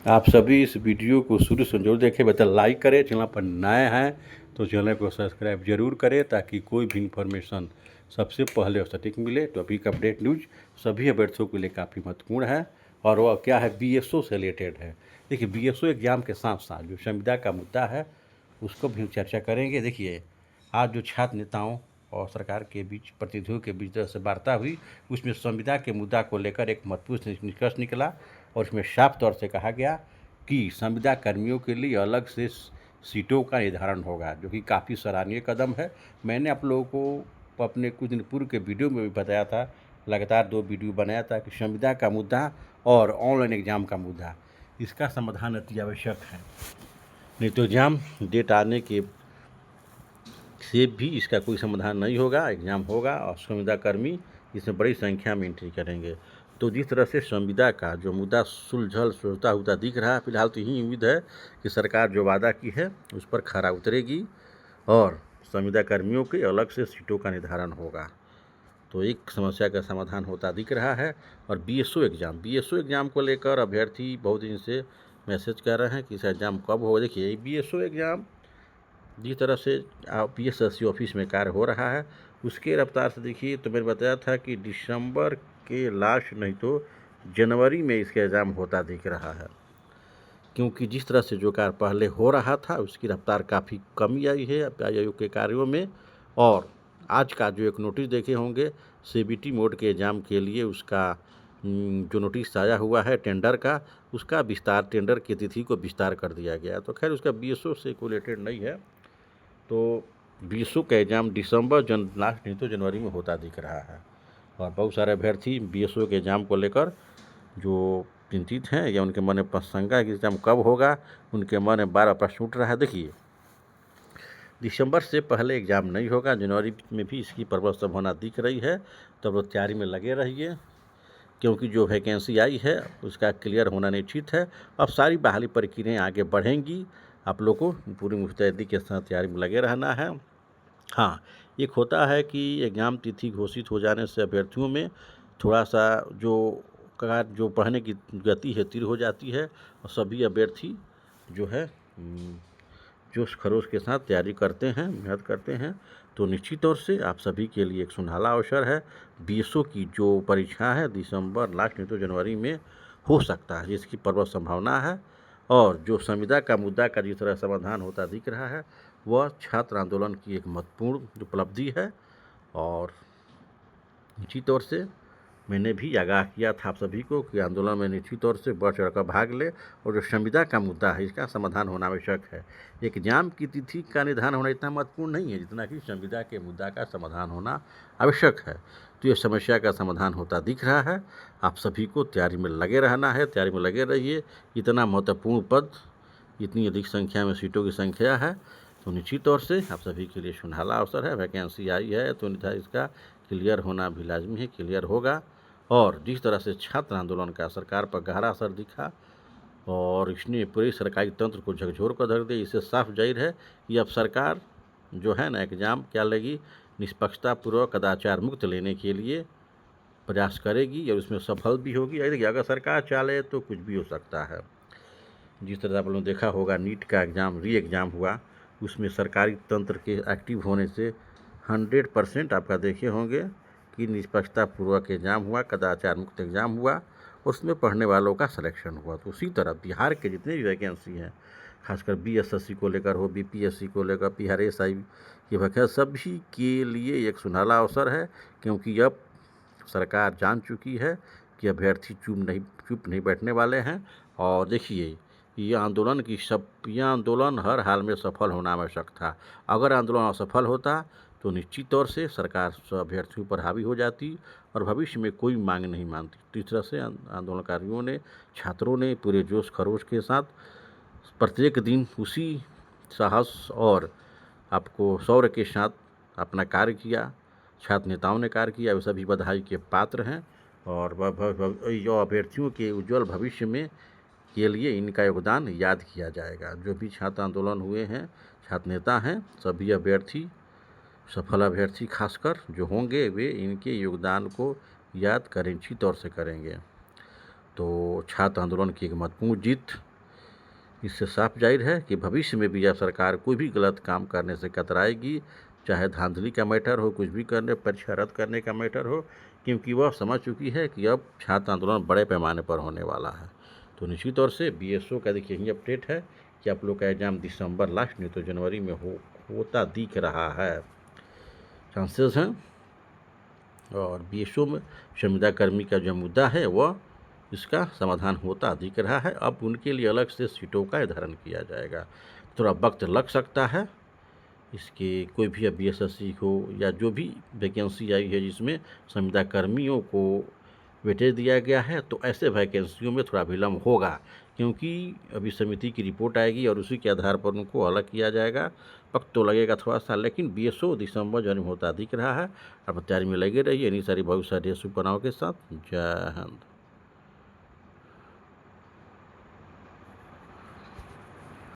आप सभी इस वीडियो को शुरू से जरूर देखें, बता लाइक करें, चैनल पर नए हैं तो चैनल को सब्सक्राइब जरूर करें ताकि कोई भी इन्फॉर्मेशन सबसे पहले और सटीक मिले। तो अभी का अपडेट न्यूज सभी अभ्यर्थियों के लिए काफ़ी महत्वपूर्ण है और वह क्या है, बीएसओ से रिलेटेड है। देखिए, बीएसओ एग्जाम के साथ साथ जो संविदा का मुद्दा है उसको भी चर्चा करेंगे। देखिए, आज जो छात्र नेताओं और सरकार के बीच, प्रतिनिधियों के बीच तरह से वार्ता हुई, उसमें संविदा के मुद्दा को लेकर एक महत्वपूर्ण निष्कर्ष निकला और उसमें साफ तौर से कहा गया कि संविदा कर्मियों के लिए अलग से सीटों का निर्धारण होगा, जो कि काफ़ी सराहनीय कदम है। मैंने आप लोगों को अपने कुछ दिन पूर्व के वीडियो में भी बताया था, लगातार 2 वीडियो बनाया था कि संविदा का मुद्दा और ऑनलाइन एग्ज़ाम का मुद्दा, इसका समाधान अति आवश्यक है। नहीं तो एग्ज़ाम डेट आने के से भी इसका कोई समाधान नहीं होगा। एग्ज़ाम होगा और संविदा कर्मी इसमें बड़ी संख्या में एंट्री करेंगे। तो जिस तरह से संविदा का जो मुद्दा सुलझता हुआ दिख रहा है, फिलहाल तो यही उम्मीद है कि सरकार जो वादा की है उस पर खरा उतरेगी और संविदा कर्मियों के अलग से सीटों का निर्धारण होगा। तो एक समस्या का समाधान होता दिख रहा है। और बीएसओ एग्ज़ाम को लेकर अभ्यर्थी बहुत दिन से मैसेज कर रहे हैं कि इसका एग्ज़ाम कब होगा। देखिए, बीएसओ एग्ज़ाम जिस तरह से पीएसएससी ऑफिस में कार्य हो रहा है उसके रफ्तार से देखिए, तो मैंने बताया था कि दिसंबर के लास्ट नहीं तो जनवरी में इसका एग्ज़ाम होता दिख रहा है, क्योंकि जिस तरह से जो कार्य पहले हो रहा था उसकी रफ्तार काफ़ी कमी आई है आयोग के कार्यों में। और आज का जो एक नोटिस देखे होंगे सीबीटी मोड के एग्ज़ाम के लिए, उसका जो नोटिस आया हुआ है टेंडर का, उसका विस्तार, टेंडर की तिथि को विस्तार कर दिया गया। तो खैर उसका बीएसओ से कोई रिलेटेड नहीं है। तो बीएसओ का एग्ज़ाम दिसंबर लास्ट नहीं तो जनवरी में होता दिख रहा है और बहुत सारे अभ्यर्थी बीएसओ के एग्ज़ाम को लेकर जो चिंतित हैं या उनके मन में प्रशंका है कि एग्ज़ाम कब होगा, उनके मन में बार प्रश्न उठ रहा है। देखिए, दिसंबर से पहले एग्ज़ाम नहीं होगा, जनवरी में भी इसकी प्रबल संभावना दिख रही है। तब लोग तैयारी में लगे रहिए, क्योंकि जो वैकेंसी आई है उसका क्लियर होना निश्चित है। अब सारी बहाली प्रक्रियाएँ आगे बढ़ेंगी, आप लोग को पूरी मुस्तैदी के साथ तैयारी में लगे रहना है। हाँ, एक होता है कि एग्ज़ाम तिथि घोषित हो जाने से अभ्यर्थियों में थोड़ा-सा जो पढ़ने की गति है तीव्र हो जाती है और सभी अभ्यर्थी जो है जोश खरोश के साथ तैयारी करते हैं, मेहनत करते हैं। तो निश्चित तौर से आप सभी के लिए एक सुनहला अवसर है। बीएसओ की जो परीक्षा है दिसंबर लास्ट नहीं तो जनवरी में हो सकता है, जिसकी प्रबल संभावना है। और जो संविदा का मुद्दा का जिस तरह समाधान होता दिख रहा है, वह छात्र आंदोलन की एक महत्वपूर्ण उपलब्धि है। और निश्चित तौर से मैंने भी आगाह किया था आप सभी को कि आंदोलन में निश्चित तौर से बढ़ चढ़कर भाग ले और जो संविदा का मुद्दा है इसका समाधान होना आवश्यक है। एग्जाम की तिथि का निर्धारण होना इतना महत्वपूर्ण नहीं है जितना कि संविदा के मुद्दा का समाधान होना आवश्यक है। तो ये समस्या का समाधान होता दिख रहा है। आप सभी को तैयारी में लगे रहना है, तैयारी में लगे रहिए। इतना महत्वपूर्ण पद, इतनी अधिक संख्या में सीटों की संख्या है, तो निश्चित तौर से आप सभी के लिए सुनहला अवसर है। वैकेंसी आई है तो इसका क्लियर होना भी लाजमी है, क्लियर होगा। और जिस तरह से छात्र आंदोलन का सरकार पर गहरा असर दिखा और इसने पूरे सरकारी तंत्र को झकझोर कर धर दिया, इससे साफ जाहिर है कि अब सरकार जो है ना एग्ज़ाम क्या लेगी, निष्पक्षतापूर्वक कदाचार मुक्त लेने के लिए प्रयास करेगी और उसमें सफल भी होगी। देखिए, अगर सरकार चाहे तो कुछ भी हो सकता है। जिस तरह आप लोगों ने देखा होगा नीट का एग्ज़ाम री एग्ज़ाम हुआ, उसमें सरकारी तंत्र के एक्टिव होने से 100% आपका देखे होंगे कि निष्पक्षतापूर्वक एग्ज़ाम हुआ, कदाचार मुक्त एग्ज़ाम हुआ, उसमें पढ़ने वालों का सिलेक्शन हुआ। तो उसी तरह बिहार के जितने भी वैकेंसी हैं, खासकर बीएसएससी को लेकर हो, बीपीएससी को लेकर, बिहार एसआई की वैकेंसी, सभी के लिए एक सुनहला अवसर है। क्योंकि अब सरकार जान चुकी है कि अभ्यर्थी चुप नहीं बैठने वाले हैं। और देखिए, ये आंदोलन हर हाल में सफल होना आवश्यक था। अगर आंदोलन असफल होता तो निश्चित तौर से सरकार अभ्यर्थियों पर हावी हो जाती और भविष्य में कोई मांग नहीं मानती। तो इस तरह से आंदोलनकारियों ने, छात्रों ने पूरे जोश खरोश के साथ प्रत्येक दिन उसी साहस और आपको शौर्य के साथ अपना कार्य किया। छात्र नेताओं ने कार्य किया, वे सभी बधाई के पात्र हैं। और जो अभ्यर्थियों के उज्जवल भविष्य में के लिए इनका योगदान याद किया जाएगा। जो भी छात्र आंदोलन हुए हैं, छात्र नेता हैं, सभी अभ्यर्थी, सफल अभ्यर्थी खासकर जो होंगे, वे इनके योगदान को याद करें, निश्चित तौर से करेंगे। तो छात्र आंदोलन की एक महत्वपूर्ण जीत इससे साफ जाहिर है कि भविष्य में भी अब सरकार कोई भी गलत काम करने से कतराएगी, चाहे धांधली का मैटर हो, कुछ भी करने, परीक्षा रद्द करने का मैटर हो, क्योंकि वह समझ चुकी है कि अब छात्र आंदोलन बड़े पैमाने पर होने वाला है। तो निश्चित तौर से बीएसओ का देखिए यही अपडेट है कि आप लोग का एग्जाम दिसंबर लास्ट नहीं तो जनवरी में होता दिख रहा है, चांसेस हैं। और बीएसओ में संविदा कर्मी का जो मुद्दा है वह इसका समाधान होता दिख रहा है। अब उनके लिए अलग से सीटों का निर्धारण किया जाएगा, थोड़ा वक्त लग सकता है इसके। कोई भी अब बीएसएससी हो या जो भी वैकेंसी आई है जिसमें संविदा कर्मियों को वेटेज दिया गया है, तो ऐसे वैकेंसियों में थोड़ा विलम्ब होगा, क्योंकि अभी समिति की रिपोर्ट आएगी और उसी के आधार पर उनको अलग किया जाएगा। वक्त तो लगेगा थोड़ा सा, लेकिन बीएसओ दिसंबर जनवरी में होता दिख रहा है। अब तैयारी में लगे रहिए इन्हीं सारी बहुत सारी शुभकामनाओं के साथ। जय हिंद।